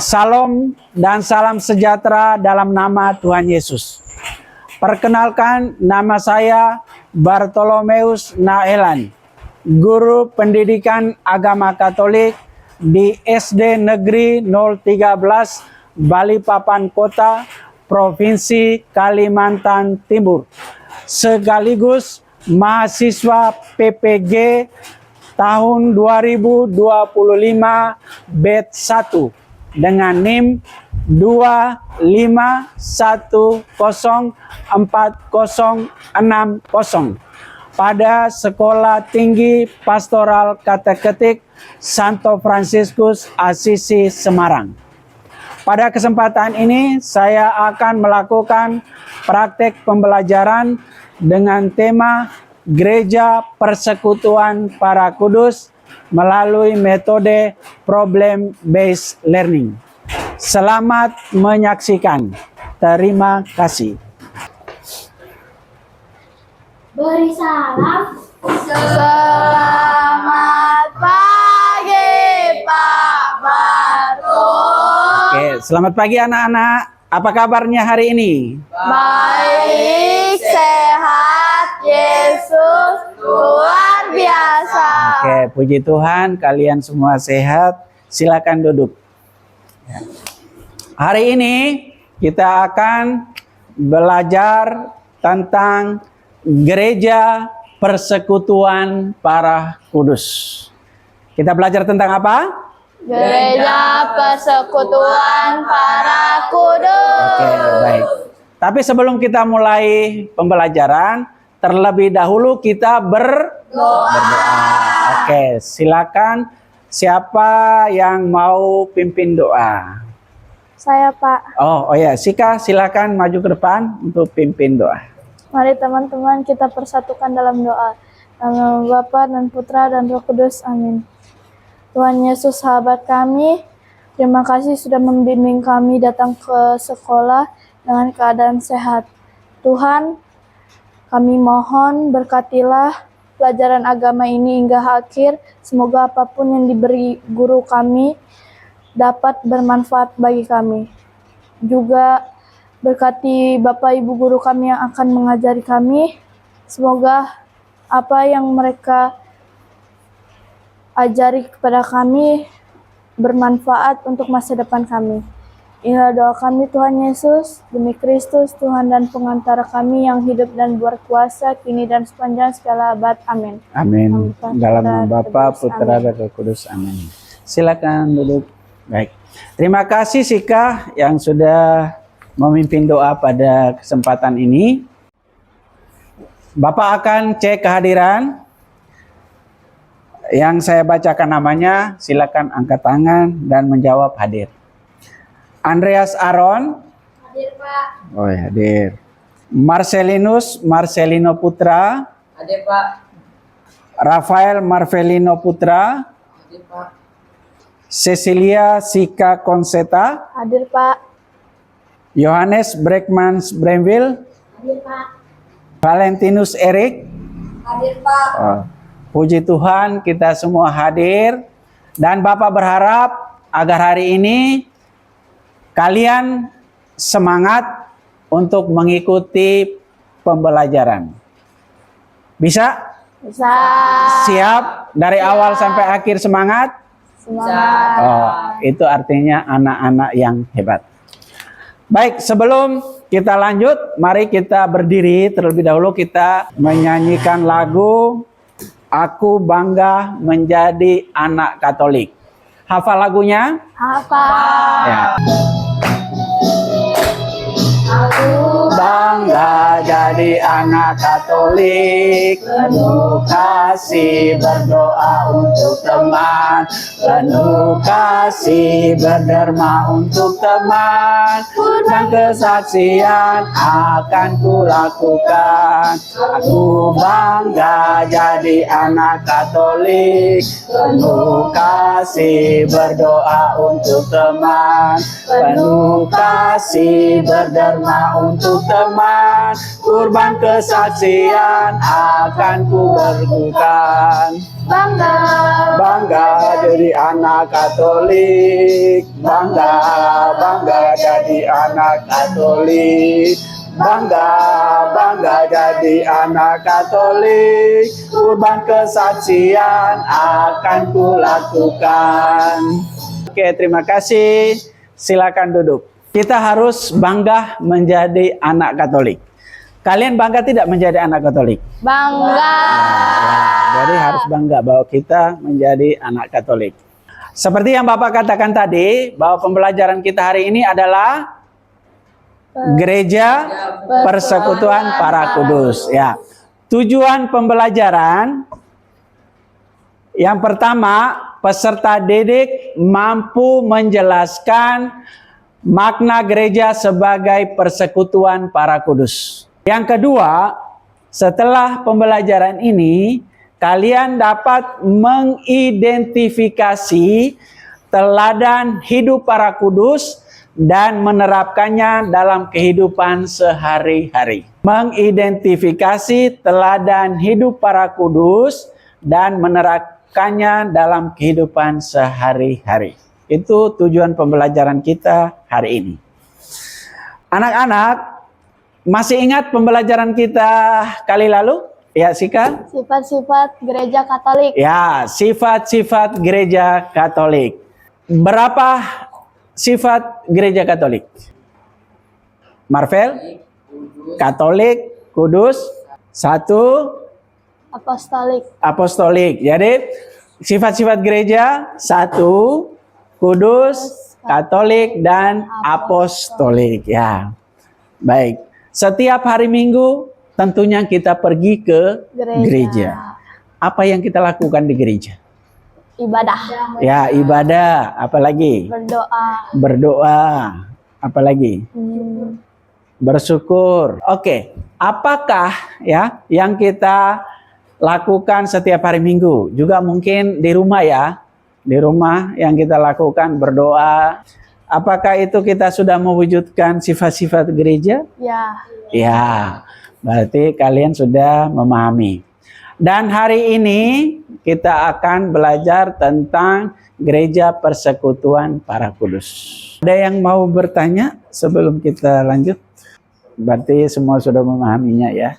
Salam dan salam sejahtera dalam nama Tuhan Yesus. Perkenalkan, nama saya Bartolomeus Naelan, guru pendidikan agama Katolik di SD Negeri 013 Balikpapan Kota, Provinsi Kalimantan Timur, sekaligus mahasiswa PPG tahun 2025 batch 1 dengan NIM 2510460 pada Sekolah Tinggi Pastoral Kateketik Santo Fransiskus Assisi Semarang. Pada kesempatan ini saya akan melakukan praktek pembelajaran dengan tema Gereja Persekutuan Para Kudus melalui metode Problem Based Learning. Selamat menyaksikan. Terima kasih. Beri salam. Selamat pagi, Pak Barto. Oke, selamat pagi anak-anak. Apa kabarnya hari ini? Baik, sehat, Yesus luar biasa. Oke, puji Tuhan kalian semua sehat. Silakan duduk. Ya. Hari ini kita akan belajar tentang Gereja Persekutuan Para Kudus. Kita belajar tentang apa? Gereja Persekutuan Para Kudus. Oke, baik. Tapi sebelum kita mulai pembelajaran, terlebih dahulu kita berdoa. Oke, silakan. Siapa yang mau pimpin doa? Saya, Pak. Oh ya, Sika, silakan maju ke depan untuk pimpin doa. Mari teman-teman kita persatukan dalam doa. Dalam nama Bapa dan Putra dan Roh Kudus. Amin. Tuhan Yesus, sahabat kami, terima kasih sudah membimbing kami datang ke sekolah dengan keadaan sehat. Tuhan, kami mohon berkatilah pelajaran agama ini hingga akhir. Semoga apapun yang diberi guru kami dapat bermanfaat bagi kami. Juga berkati Bapak Ibu guru kami yang akan mengajari kami. Semoga apa yang mereka ajari kepada kami bermanfaat untuk masa depan kami. Inilah doa kami Tuhan Yesus, demi Kristus Tuhan dan pengantara kami yang hidup dan berkuasa kini dan sepanjang segala abad. Amin. Amin. Dalam nama Bapa, Putra, dan Roh Kudus. Amin. Silakan duduk. Baik. Terima kasih Sika yang sudah memimpin doa pada kesempatan ini. Bapak akan cek kehadiran. Yang saya bacakan namanya, silakan angkat tangan dan menjawab hadir. Andreas Aaron. Hadir, Pak. Oh ya, hadir. Marcelino Putra. Hadir, Pak. Rafael Marvelino Putra. Hadir, Pak. Cecilia Sika Conseta. Hadir, Pak. Yohanes Bregmans Bremville. Hadir, Pak. Valentinus Erik. Hadir, Pak. Oh, puji Tuhan kita semua hadir. Dan Bapak berharap agar hari ini kalian semangat untuk mengikuti pembelajaran. Bisa? Bisa. Siap? Dari awal sampai akhir semangat? Semangat. Oh, itu artinya anak-anak yang hebat. Baik, sebelum kita lanjut, mari kita berdiri terlebih dahulu. Kita menyanyikan lagu Aku Bangga Menjadi Anak Katolik. Hafal lagunya? Hafal. Ya. Aku Bangga jadi anak Katolik, penuh kasih berdoa untuk teman, penuh kasih berderma untuk teman, dan kesaksian akan kulakukan. Aku bangga jadi anak Katolik, penuh kasih berdoa untuk teman, penuh kasih berderma untuk teman, ku kurban kesaksian akan ku berbukan. Bangga, Bangga jadi anak Katolik, bangga, bangga jadi anak Katolik. Bangga, bangga jadi anak Katolik, kurban kesaksian akan kulakukan. Oke, terima kasih. Silakan duduk. Kita harus bangga menjadi anak Katolik. Kalian bangga tidak menjadi anak Katolik? bangga. Jadi harus bangga bahwa kita menjadi anak Katolik. Seperti yang Bapak katakan tadi, bahwa pembelajaran kita hari ini adalah Gereja Persekutuan Para Kudus. Ya, tujuan pembelajaran yang pertama, peserta didik mampu menjelaskan makna gereja sebagai persekutuan para kudus. Yang kedua, setelah pembelajaran ini, kalian dapat mengidentifikasi teladan hidup para kudus dan menerapkannya dalam kehidupan sehari-hari. Mengidentifikasi teladan hidup para kudus dan menerapkannya dalam kehidupan sehari-hari. Itu tujuan pembelajaran kita hari ini. Anak-anak, masih ingat pembelajaran kita kali lalu? Ya, Sika? Sifat-sifat gereja Katolik. Ya, sifat-sifat gereja Katolik. Berapa sifat gereja Katolik? Marvel? Katolik, kudus, satu, Apostolik. apostolik. Jadi sifat-sifat gereja, satu, kudus, Katolik, dan apostolik. Ya, baik. Setiap hari Minggu tentunya kita pergi ke gereja. Apa yang kita lakukan di gereja? Ibadah. Ya, ibadah. Apalagi? Berdoa. Berdoa. Apalagi? Bersyukur. Oke. Apakah ya yang kita lakukan setiap hari Minggu? Juga mungkin di rumah ya. Di rumah yang kita lakukan berdoa. Apakah itu kita sudah mewujudkan sifat-sifat gereja? Ya. Ya, berarti kalian sudah memahami. Dan hari ini kita akan belajar tentang Gereja Persekutuan Para Kudus. Ada yang mau bertanya sebelum kita lanjut? Berarti semua sudah memahaminya ya.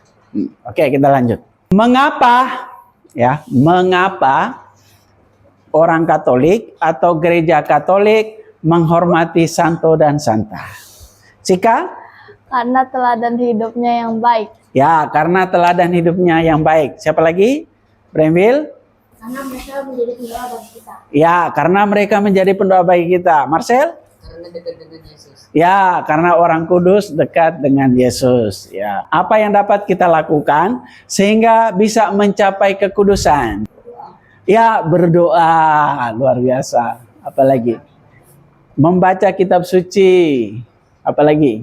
Oke, kita lanjut. Mengapa orang Katolik atau gereja Katolik menghormati santo dan santa? Sika? Karena teladan hidupnya yang baik. Ya, karena teladan hidupnya yang baik. Siapa lagi? Bremil? Karena mereka menjadi pendoa bagi kita. Ya, karena mereka menjadi pendoa bagi kita. Marcel? Karena dekat dengan Yesus. Ya, karena orang kudus dekat dengan Yesus. Ya, apa yang dapat kita lakukan sehingga bisa mencapai kekudusan? Ya, berdoa. Luar biasa. Apalagi? Membaca kitab suci. Apalagi?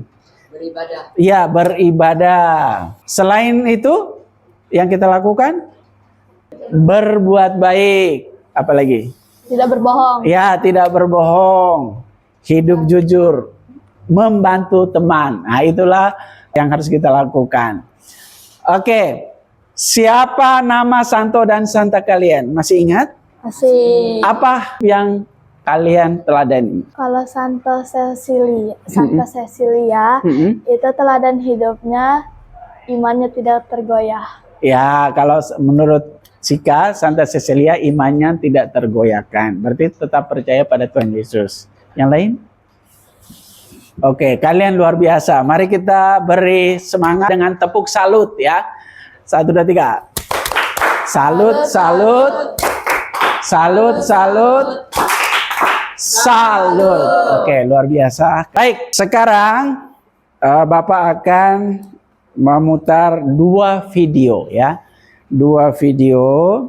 Beribadah. Ya, beribadah. Selain itu, yang kita lakukan? Berbuat baik. Apalagi? Tidak berbohong. Ya, tidak berbohong. Hidup jujur. Membantu teman. Nah, itulah yang harus kita lakukan. Oke. Siapa nama santo dan santa kalian? Masih ingat? Masih. Apa yang kalian teladani? Kalau Santa Cecilia itu teladan hidupnya, imannya tidak tergoyah. Ya, kalau menurut Sika, Santa Cecilia imannya tidak tergoyahkan. Berarti tetap percaya pada Tuhan Yesus. Yang lain? Oke, kalian luar biasa. Mari kita beri semangat dengan tepuk salut ya. 1, 2, 3. Salut, salut. Salut, salut. Salut. Oke, luar biasa. Baik, sekarang Bapak akan memutar 2 video ya. 2 video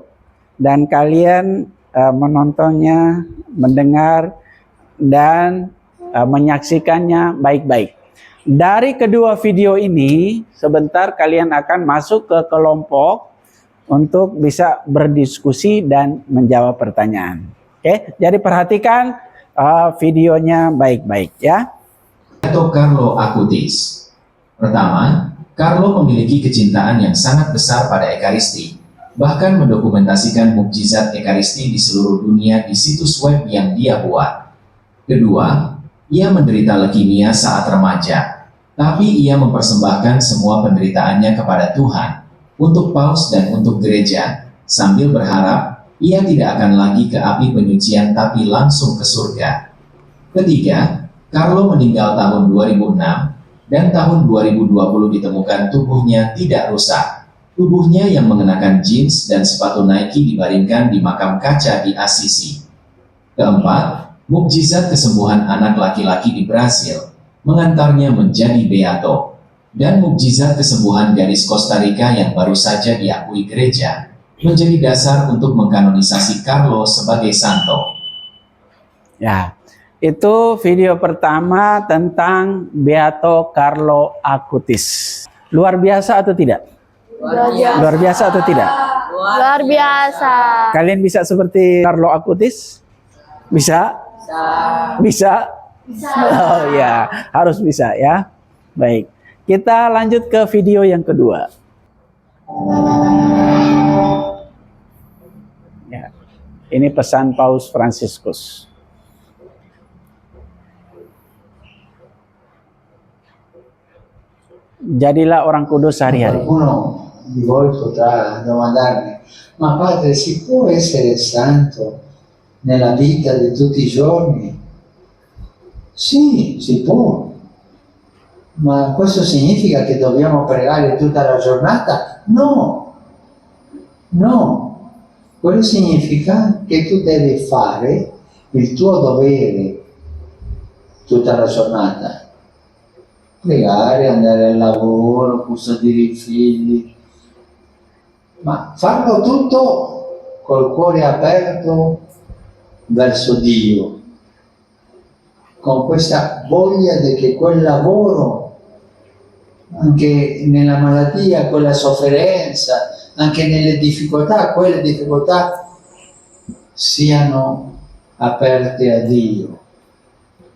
dan kalian menontonnya, mendengar dan menyaksikannya baik-baik. Dari kedua video ini, sebentar kalian akan masuk ke kelompok untuk bisa berdiskusi dan menjawab pertanyaan. Oke, jadi perhatikan videonya baik-baik ya. Roberto Carlo Acutis. Pertama, Carlo memiliki kecintaan yang sangat besar pada Ekaristi, bahkan mendokumentasikan mukjizat Ekaristi di seluruh dunia di situs web yang dia buat. Kedua, ia menderita leukemia saat remaja, tapi ia mempersembahkan semua penderitaannya kepada Tuhan, untuk Paus dan untuk gereja, sambil berharap ia tidak akan lagi ke api penyucian tapi langsung ke surga. Ketiga, Carlo meninggal tahun 2006, dan tahun 2020 ditemukan tubuhnya tidak rusak. Tubuhnya yang mengenakan jeans dan sepatu Nike dibaringkan di makam kaca di Assisi. Keempat, mukjizat kesembuhan anak laki-laki di Brasil mengantarnya menjadi beato. Dan mukjizat kesembuhan gadis Costa Rica yang baru saja diakui gereja menjadi dasar untuk mengkanonisasi Carlo sebagai santo. Ya, itu video pertama tentang Beato Carlo Acutis. Luar biasa atau tidak? Luar biasa atau tidak? Luar biasa. Kalian bisa seperti Carlo Acutis? Bisa? Bisa? Oh ya, harus bisa ya. Baik, kita lanjut ke video yang kedua. Ya, ini pesan Paus Fransiskus. Jadilah orang kudus sehari-hari. Qualcuno di voi potrà domandarmi, ma padre, si può essere santo nella vita di tutti i giorni? Sì, si può. Ma questo significa che dobbiamo pregare tutta la giornata? No, no. Quello significa che tu devi fare il tuo dovere tutta la giornata. Pregare, andare al lavoro, custodire i figli, ma farlo tutto col cuore aperto verso Dio, con questa voglia di che quel lavoro, anche nella malattia, quella sofferenza, anche nelle difficoltà, quelle difficoltà siano aperte a Dio.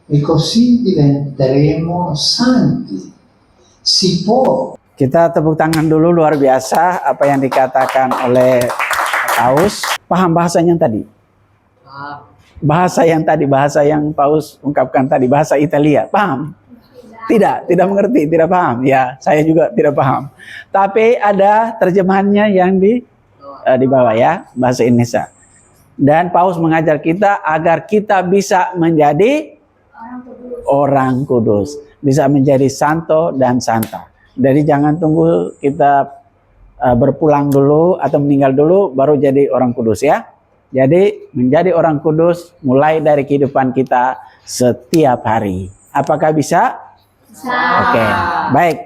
E così diventeremo santi. Si può. Kita tepuk tangan dulu, luar biasa apa yang dikatakan oleh Paus. Paham bahasanya tadi? Bahasa yang Paus ungkapkan tadi, bahasa Italia. Paham? Tidak mengerti, tidak paham. Ya, saya juga tidak paham. Tapi ada terjemahannya yang di bawah ya, bahasa Indonesia. Dan Paus mengajar kita agar kita bisa menjadi orang kudus, bisa menjadi santo dan santa. Jadi jangan tunggu kita berpulang dulu atau meninggal dulu baru jadi orang kudus ya. Jadi menjadi orang kudus mulai dari kehidupan kita setiap hari. Apakah bisa? Oke, baik.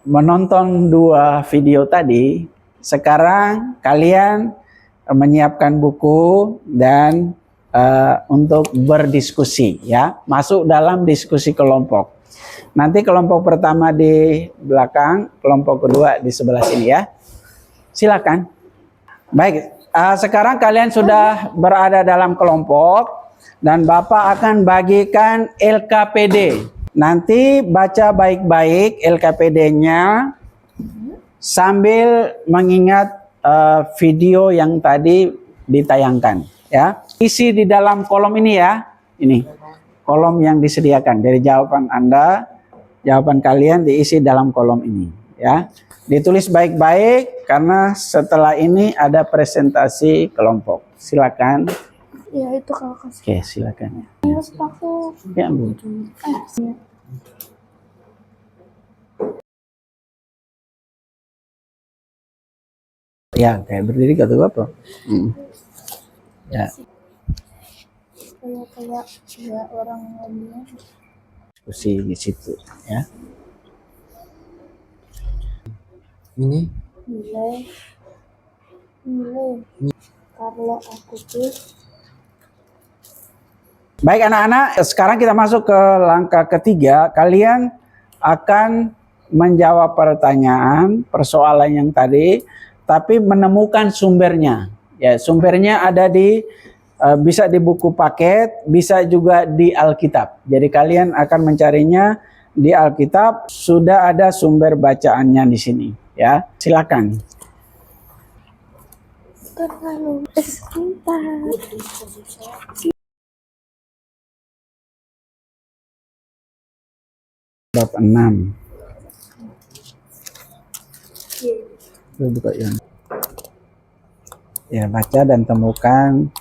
Menonton dua video tadi, sekarang kalian menyiapkan buku dan untuk berdiskusi ya, masuk dalam diskusi kelompok. Nanti kelompok pertama di belakang, kelompok kedua di sebelah sini ya. Silakan. Baik, sekarang kalian sudah berada dalam kelompok dan Bapak akan bagikan LKPD. Nanti baca baik-baik LKPD-nya sambil mengingat video yang tadi ditayangkan. Ya, isi di dalam kolom ini ya. Ini kolom yang disediakan dari jawaban Anda, jawaban kalian diisi dalam kolom ini ya. Ditulis baik-baik karena setelah ini ada presentasi kelompok. Silakan. Ya itu kalau kasih. Oke, silakan ya. Harus aku. Ya, Bu. Ya, kayak berdiri kata Bapak. Ya. Kayak ya orang lainnya. Diskusi di situ ya. Ini Nilai Carlo Acutis. Baik anak-anak, sekarang kita masuk ke langkah ketiga. Kalian akan menjawab pertanyaan, persoalan yang tadi, tapi menemukan sumbernya. Ya, sumbernya ada di bisa di buku paket, bisa juga di Alkitab. Jadi kalian akan mencarinya di Alkitab sudah ada sumber bacaannya di sini, ya. Silakan. Terlalu sebentar. Bab 6. Itu buka yang. Ya, baca dan temukan.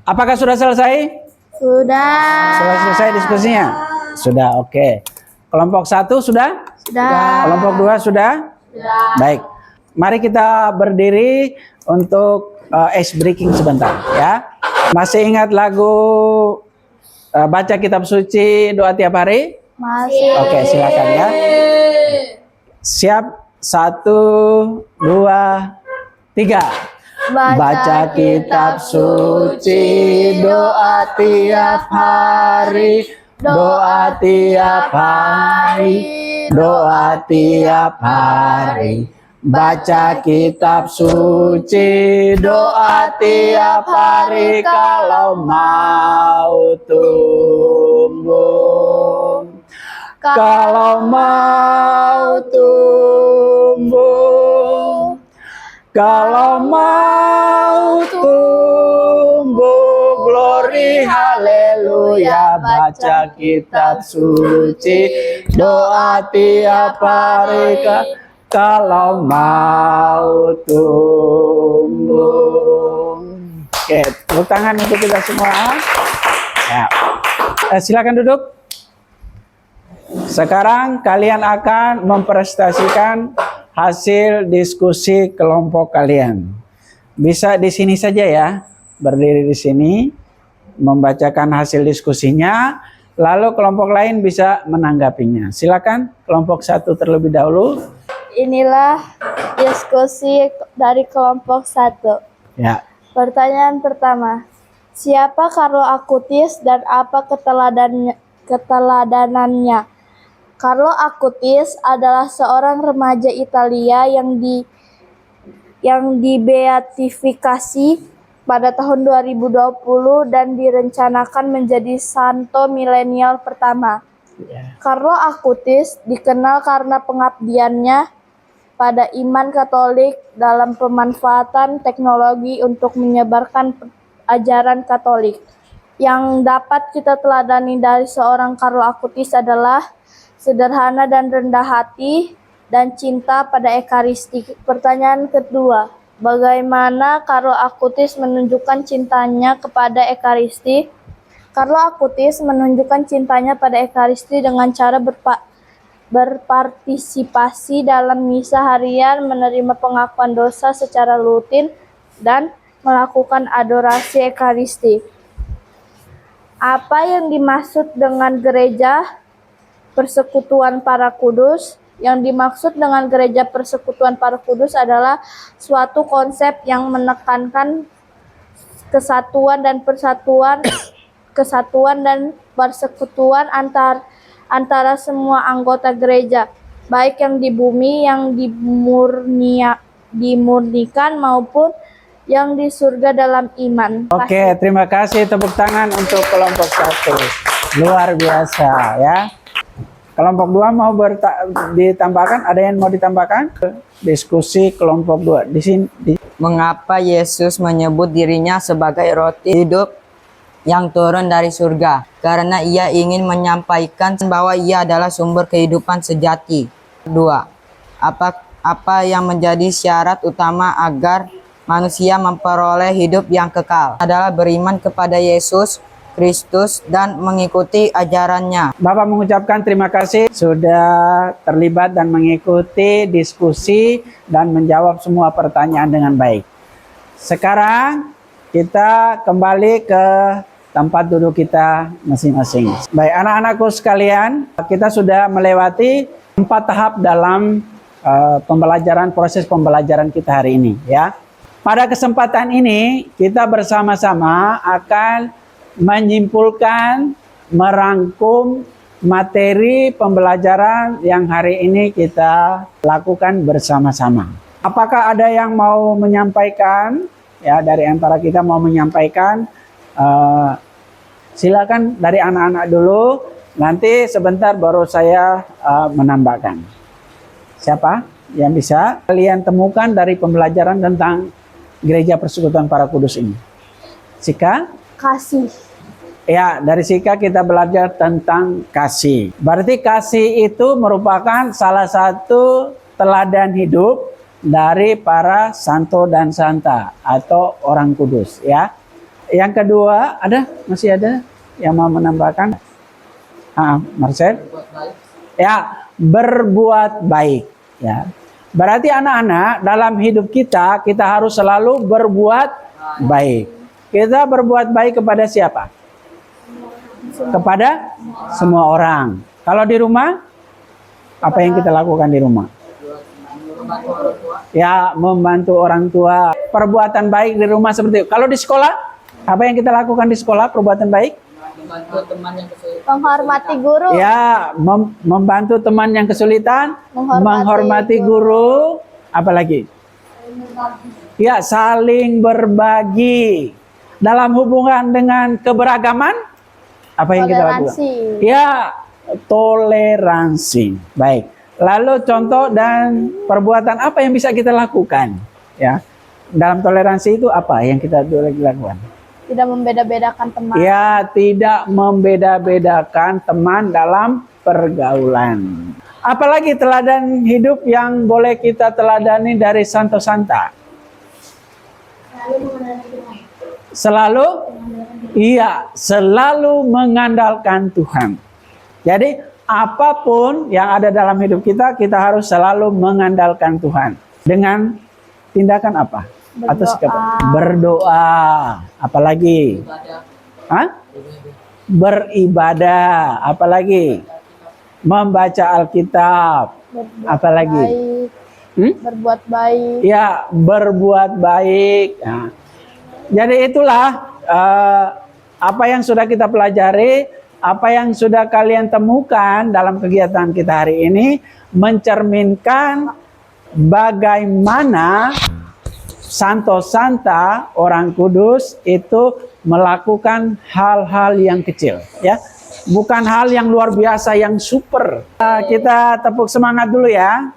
Apakah sudah selesai? Sudah. Sudah selesai diskusinya? Sudah, oke. Kelompok 1 sudah? Sudah. Kelompok 2 sudah? Sudah. Baik. Mari kita berdiri untuk ice breaking sebentar, ya. Masih ingat lagu baca kitab suci doa tiap hari? Masih. Oke, silakan ya. Siap? 1, 2, 3. Baca kitab suci, doa tiap hari, doa tiap hari, doa tiap hari. Baca kitab suci, doa tiap hari kalau mau tumbuh. Kalau mau tumbuh, kalau mau tumbuh, glory haleluya, baca kitab suci, doa tiap hari kalau mau tumbuh. Oke, tepuk tangan untuk kita semua. Ya. Silakan duduk. Sekarang kalian akan mempresentasikan hasil diskusi kelompok kalian. Bisa di sini saja ya, berdiri di sini, membacakan hasil diskusinya, lalu kelompok lain bisa menanggapinya. Silakan kelompok 1 terlebih dahulu. Inilah diskusi dari kelompok 1. Ya. Pertanyaan pertama. Siapa Carlo Acutis dan apa keteladanannya? Carlo Acutis adalah seorang remaja Italia yang dibeatifikasi pada tahun 2020 dan direncanakan menjadi santo milenial pertama. Carlo Acutis dikenal karena pengabdiannya pada iman Katolik dalam pemanfaatan teknologi untuk menyebarkan ajaran Katolik. Yang dapat kita teladani dari seorang Carlo Acutis adalah sederhana dan rendah hati, dan cinta pada Ekaristi. Pertanyaan kedua, bagaimana Carlo Acutis menunjukkan cintanya kepada Ekaristi? Carlo Acutis menunjukkan cintanya pada Ekaristi dengan cara berpartisipasi dalam misa harian, menerima pengakuan dosa secara rutin, dan melakukan adorasi Ekaristi. Apa yang dimaksud dengan gereja persekutuan para kudus? Yang dimaksud dengan gereja persekutuan para kudus adalah suatu konsep yang menekankan kesatuan dan persekutuan antara semua anggota gereja, baik yang di bumi yang dimurnikan maupun yang di surga dalam iman. Oke, terima kasih, tepuk tangan untuk kelompok 1. Luar biasa ya. Kelompok 2 mau ditambahkan? Ada yang mau ditambahkan? Diskusi kelompok 2. Di sini. Mengapa Yesus menyebut dirinya sebagai roti hidup yang turun dari surga? Karena ia ingin menyampaikan bahwa ia adalah sumber kehidupan sejati. 2. Apa yang menjadi syarat utama agar manusia memperoleh hidup yang kekal? Adalah beriman kepada Yesus Kristus dan mengikuti ajarannya. Bapak mengucapkan terima kasih sudah terlibat dan mengikuti diskusi dan menjawab semua pertanyaan dengan baik. Sekarang kita kembali ke tempat duduk kita masing-masing. Baik, anak-anakku sekalian, kita sudah melewati 4 tahap dalam proses pembelajaran kita hari ini ya. Pada kesempatan ini kita bersama-sama akan menyimpulkan, merangkum materi pembelajaran yang hari ini kita lakukan bersama-sama. Apakah ada yang mau menyampaikan? Ya, dari antara kita mau menyampaikan, silakan dari anak-anak dulu. Nanti sebentar baru saya menambahkan. Siapa yang bisa kalian temukan dari pembelajaran tentang Gereja Persekutuan Para Kudus ini? Sika? Kasih. Ya, dari Sika kita belajar tentang kasih. Berarti kasih itu merupakan salah satu teladan hidup dari para santo dan santa atau orang kudus, ya. Yang kedua, masih ada yang mau menambahkan? Marcel? Ya, berbuat baik, ya. Berarti anak-anak, dalam hidup kita harus selalu berbuat baik. Kita berbuat baik kepada siapa? Kepada semua orang. Kalau di rumah, apa yang kita lakukan di rumah? Ya, membantu orang tua. Perbuatan baik di rumah seperti itu. Kalau di sekolah, apa yang kita lakukan di sekolah? Perbuatan baik? Menghormati guru. Ya, membantu teman yang kesulitan, menghormati guru. Apalagi? Ya, saling berbagi. Dalam hubungan dengan keberagaman, apa yang kita lakukan? Ya, toleransi. Baik. Lalu contoh dan perbuatan apa yang bisa kita lakukan? Ya, dalam toleransi itu apa yang kita boleh lakukan? Tidak membeda-bedakan teman. Ya, tidak membeda-bedakan teman dalam pergaulan. Apalagi teladan hidup yang boleh kita teladani dari santo santa? Selalu mengandalkan Tuhan. Jadi apapun yang ada dalam hidup kita harus selalu mengandalkan Tuhan. Dengan tindakan apa? Atau sikap? Berdoa. Apalagi? Beribadah. Apalagi? Membaca Alkitab. Apalagi? Berbuat baik. Ya, berbuat baik. Nah, jadi itulah apa yang sudah kita pelajari, apa yang sudah kalian temukan dalam kegiatan kita hari ini mencerminkan bagaimana santo santa orang kudus itu melakukan hal-hal yang kecil, ya. Bukan hal yang luar biasa, yang super. Kita tepuk semangat dulu ya.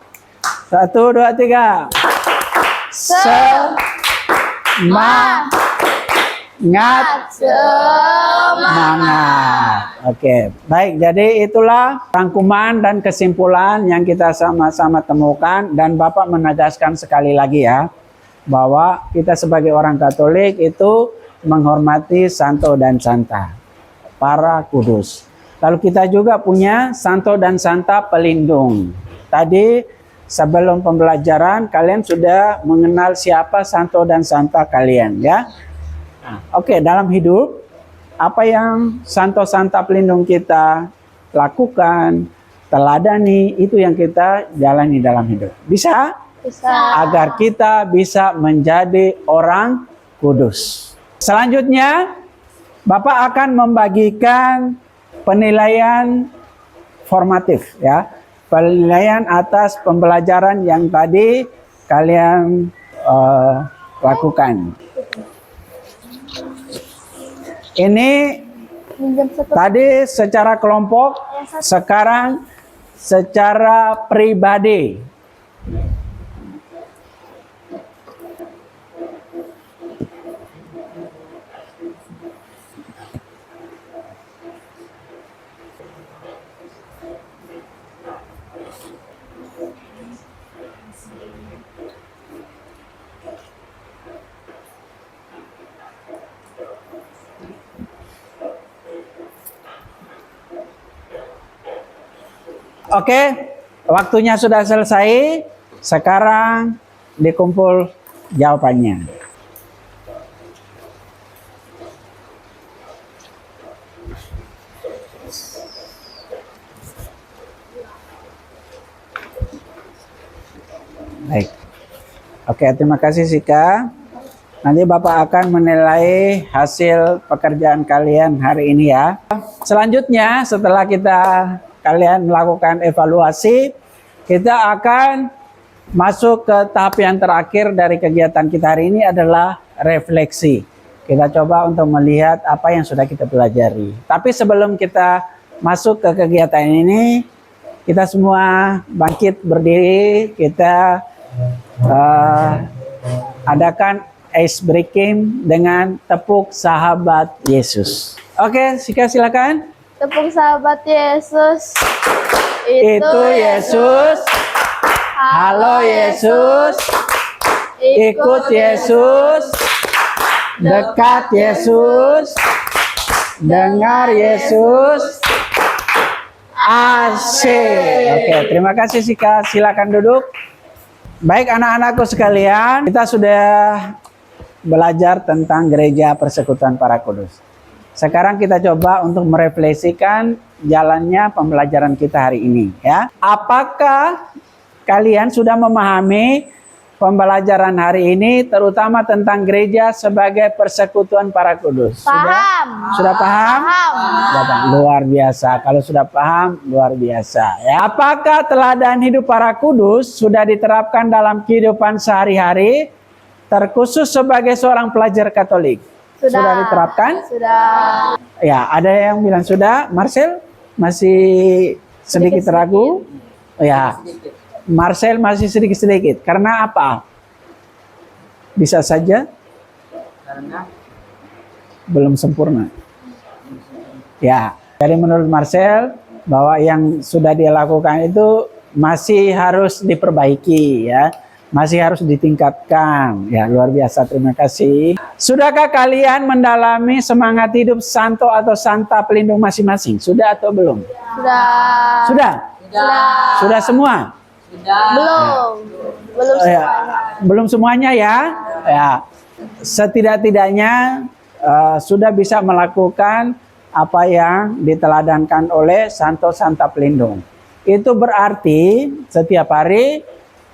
1, 2, 3. Semangat. Oke, baik. Jadi itulah rangkuman dan kesimpulan yang kita sama-sama temukan, dan Bapak menegaskan sekali lagi ya bahwa kita sebagai orang Katolik itu menghormati santo dan santa, para kudus. Lalu kita juga punya santo dan santa pelindung. Tadi sebelum pembelajaran kalian sudah mengenal siapa santo dan santa kalian, ya. Oke, dalam hidup apa yang santo santa pelindung kita lakukan, teladani, itu yang kita jalani dalam hidup. Bisa? Bisa. Agar kita bisa menjadi orang kudus. Selanjutnya, Bapak akan membagikan penilaian formatif, ya. Penilaian atas pembelajaran yang tadi kalian lakukan. Ini tadi secara kelompok, sekarang secara pribadi. Oke, waktunya sudah selesai. Sekarang dikumpul jawabannya. Baik. Oke, terima kasih Sika. Nanti Bapak akan menilai hasil pekerjaan kalian hari ini ya. Selanjutnya setelah kalian melakukan evaluasi, kita akan masuk ke tahap yang terakhir dari kegiatan kita hari ini adalah refleksi. Kita coba untuk melihat apa yang sudah kita pelajari. Tapi sebelum kita masuk ke kegiatan ini, kita semua bangkit berdiri, kita adakan ice breaking dengan tepuk sahabat Yesus. Oke, Sika silakan. Tepuk sahabat Yesus. Itu Yesus. Halo Yesus. Ikut Yesus. Dekat Yesus. Dengar Yesus. Asik. Oke, terima kasih Sika. Silakan duduk. Baik anak-anakku sekalian, kita sudah belajar tentang gereja persekutuan para kudus. Sekarang kita coba untuk merefleksikan jalannya pembelajaran kita hari ini ya. Apakah kalian sudah memahami pembelajaran hari ini terutama tentang gereja sebagai persekutuan para kudus? Paham. Sudah paham? Paham. Sudah paham. Luar biasa. Kalau sudah paham, luar biasa ya. Apakah teladan hidup para kudus sudah diterapkan dalam kehidupan sehari-hari? Terkhusus sebagai seorang pelajar Katolik. Sudah diterapkan? Sudah. Ya, ada yang bilang sudah. Marcel masih sedikit ragu. Ya, Marcel masih sedikit-sedikit. Karena apa? Bisa saja Karena belum sempurna. Ya, jadi menurut Marcel bahwa yang sudah dia lakukan itu masih harus diperbaiki ya. Masih harus ditingkatkan. Ya, luar biasa. Terima kasih. Sudahkah kalian mendalami semangat hidup santo atau santa pelindung masing-masing? Sudah atau belum? Sudah. Sudah? Sudah semua? Belum. Belum Ya, semuanya. belum semuanya ya. Ya. Setidak-tidaknya sudah bisa melakukan apa yang diteladankan oleh santo santa pelindung. Itu berarti setiap hari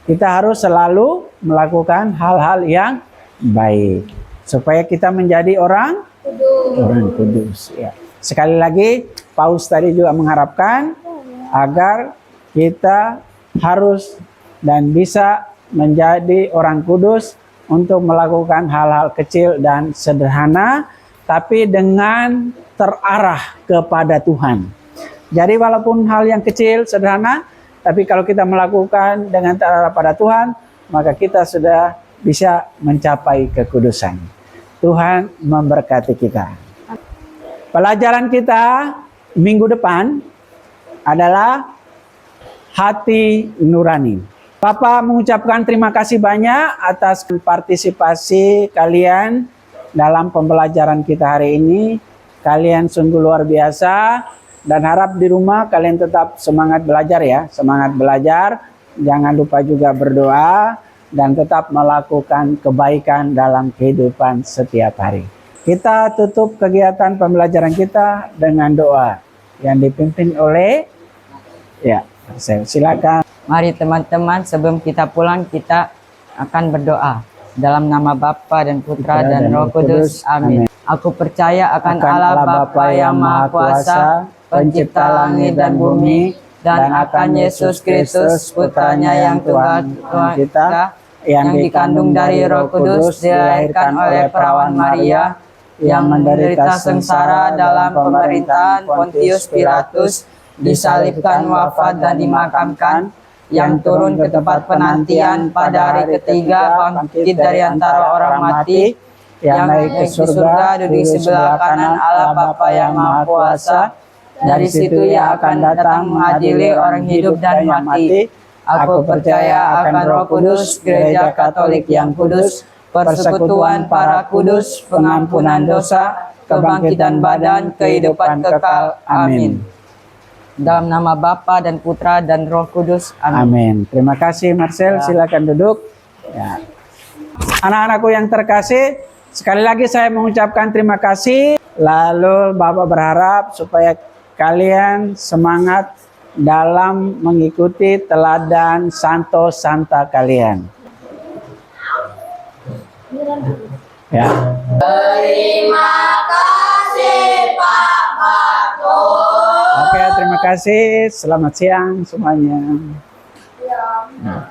kita harus selalu melakukan hal-hal yang baik supaya kita menjadi orang kudus ya. Sekali lagi Paus tadi juga mengharapkan agar kita harus dan bisa menjadi orang kudus untuk melakukan hal-hal kecil dan sederhana tapi dengan terarah kepada Tuhan. Jadi walaupun hal yang kecil sederhana, tapi kalau kita melakukan dengan terarah pada Tuhan, maka kita sudah bisa mencapai kekudusan. Tuhan memberkati kita. Pelajaran kita minggu depan adalah hati nurani. Bapak mengucapkan terima kasih banyak atas partisipasi kalian dalam pembelajaran kita hari ini. Kalian sungguh luar biasa. Dan harap di rumah kalian tetap semangat belajar ya. Semangat belajar. Jangan lupa juga berdoa. Dan tetap melakukan kebaikan dalam kehidupan setiap hari. Kita tutup kegiatan pembelajaran kita dengan doa. Yang dipimpin oleh ya, silakan. Mari teman-teman, sebelum kita pulang kita akan berdoa. Dalam nama Bapa dan Putra dan Roh Kudus. Amin. Aku percaya akan Allah Bapa yang Maha Kuasa, Pencipta langit dan bumi, dan akan Yesus Kristus, Putranya yang Tuhan kita, yang dikandung dari Roh Kudus, dilahirkan oleh perawan Maria, yang menderita sengsara dalam pemerintahan Pontius Pilatus, disalibkan, wafat dan dimakamkan, yang turun ke tempat penantian pada hari ketiga, bangkit dari antara orang mati, yang naik ke surga, duduk di sebelah kanan Allah Bapa yang Maha Kuasa. Dari situ ia akan datang mengadili orang hidup dan mati. Aku percaya akan Roh Kudus, Gereja Katolik yang kudus, persekutuan para kudus, pengampunan dosa, kebangkitan badan, kehidupan kekal. Amin. Dalam nama Bapa dan Putra dan Roh Kudus. Amin. Amin. Terima kasih Marcel, silakan duduk. Ya. Anak-anakku yang terkasih, sekali lagi saya mengucapkan terima kasih. Lalu Bapak berharap supaya kalian semangat dalam mengikuti teladan santo santa kalian. Ya. Terima kasih Pak Fatul. Oke, terima kasih. Selamat siang semuanya. Ya.